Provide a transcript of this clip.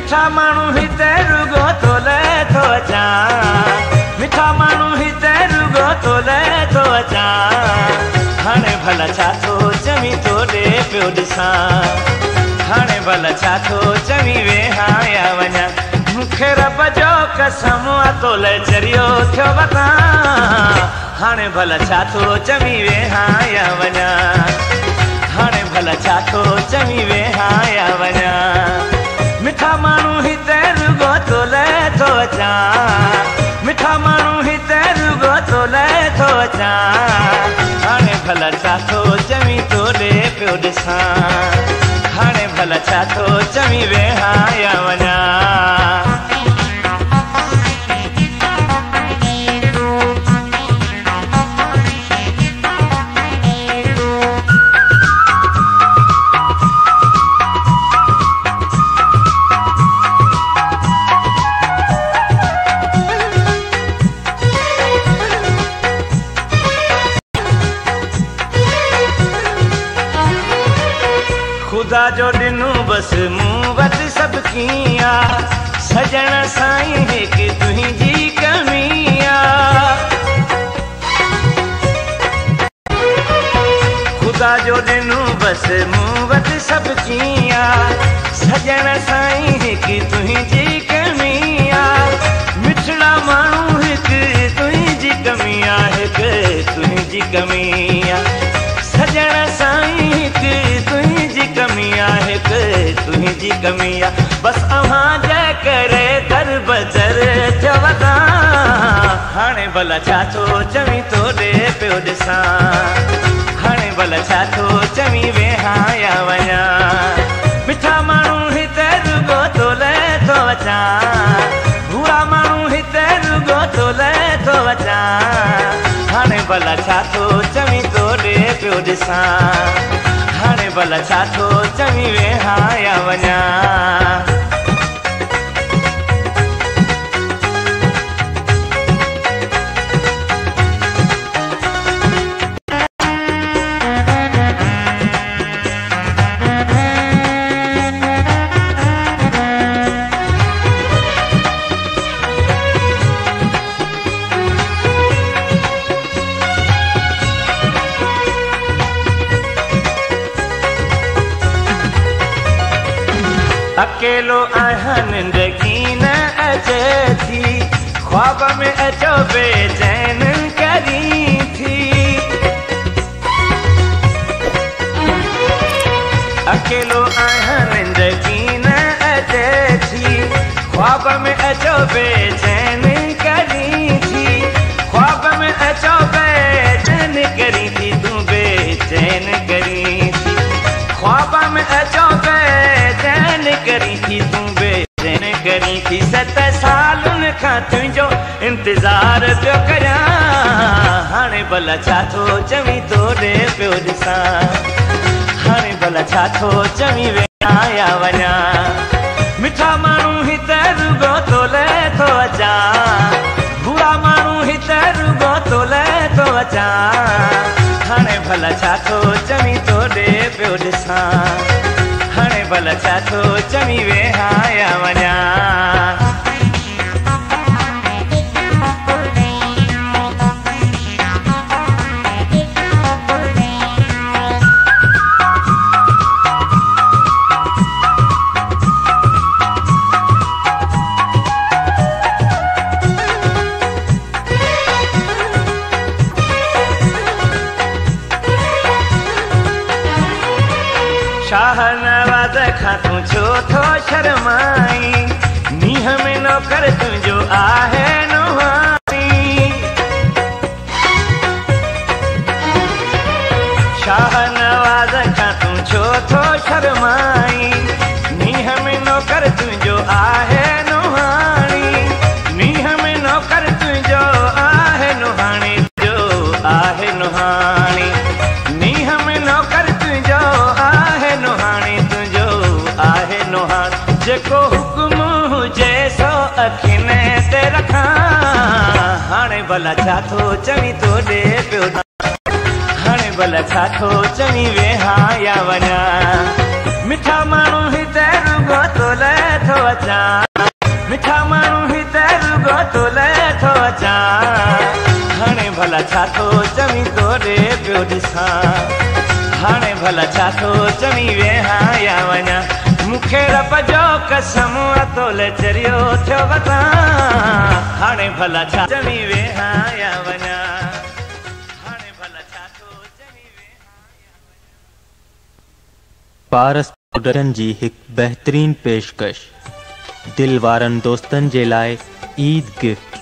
मिठा माण्हू हिते रुगो तोले थो अचां, मिठा माण्हू हिते रुगो तोले थो अचां। हाणे भला छा थो चवी तोॾे पियो ॾिसां, हाणे भला छा थो चवी वेहां या वञा। मूंखे रब जो कसम आहे तोले चरियो थियो वतां, हाणे भला छा थो चवी वेहां या वञा। हाणे भला छा थो चवी वेहां या वञा। मिठा माण्हू हिते रुगो तोले थो अचां, मिठा माण्हू हिते रुगो तोले थो अचां। हाणे भला छा थो चवी तोॾे पियो ॾिसां, हाणे भला छा थो चवी वेहां या वञा। खुदा जो ॾिनो बसि मूं वटि सभु कीअं, सजण साईं हिकु तुंहिंजी कमी आहे। खुदा जो ॾिनो बसि मूं वटि सभु कीअं, सजण साईं हिकु तुंहिंजी कमी आहे। मिठड़ा माण्हू हिकु तुंहिंजी कमी आहे, हिकु तुंहिंजी कमी आहे। सजण साईं हिकु तुंहिंजी कमी आहे, हिकु तुंहिंजी कमी आहे। बसि अव्हां जे करे दर बदर चवंदा, हाणे भला छा थो चवी तोॾे पियो ॾिसां, हाणे भला छा थो चवी वेहां या वञा। मिठा माण्हू हिते रुगो तोले थो अचां, भूरा माण्हू हिते रुगो तोले थो अचां। हाणे भला छा थो चवी तोॾे पियो ॾिसां, हाणे भला छा थो चवी वेहां या वञा। अकेलो आहियां निंड कीन अचे थी, ख्वाब में अचो बेचैन करी थी। अकेलो आहियां निंड कीन अचे थी, ख्वाब में अचो बेचैन करी थी। ख्वाब में अचो बेचैन करी थी, तूं बेचैन करी थी। ख्वाब में अचो बेचैन करी थी, तूं बेचैन करी थी। 7 सालनि खां तुंहिंजो इंतज़ार पियो करियां, हाणे भला छा थो चवी तोॾे पियो ॾिसां, हाणे भला छा थो चवी वेहां या वञा। मिठा माण्हू हिते रुगो तोले थो अचां, भूरा माण्हू हिते रुगो तोले थो अचां। हाणे भला छा थो चवी तोॾे पियो ॾिसां, हाणे भला छा थो चवी वेहां या वञा। शाह नवाज़ खां तूं छो थो शर्माई, मींहं में नौकर तुंहिंजो आहे नुहानी। शाह नवाज़ खां तूं छो थो शर्माई, मींहं में नौकर तुंहिंजो आहे नुहानी। मींहं में नौकर तुंहिंजो आहे नुहानी, जो आहे नुहानी। मींहं में नौकर तुंहिंजो आहे नुहानी, तुंहिंजो आहे नुहानी। जेको हुकुम हुजे सो अखियुनि ते रखां, हाणे भला छा थो चवी तोॾे पियो, हाणे भला छा थो चवी वेहां या वञा। मिठा माण्हू हिते रुगो तोले थो अचा मिठा माण्हू हिते रुगो तोले थो अचा हाणे भला छा थो चमी तोरे पियो ॾिसां हाणे भला छा थो चमी वेहां या वञा मूंखे रब जो कसम तोले चरियो थियो वतां हाणे भला छा चमी वेहां या वञा हाणे भला छा थो चमी वेहां पारस प्रोडक्शन जी हिकु बहितरीन पेशकश दिल वारनि दोस्तनि जे लाइ ईद गिफ्ट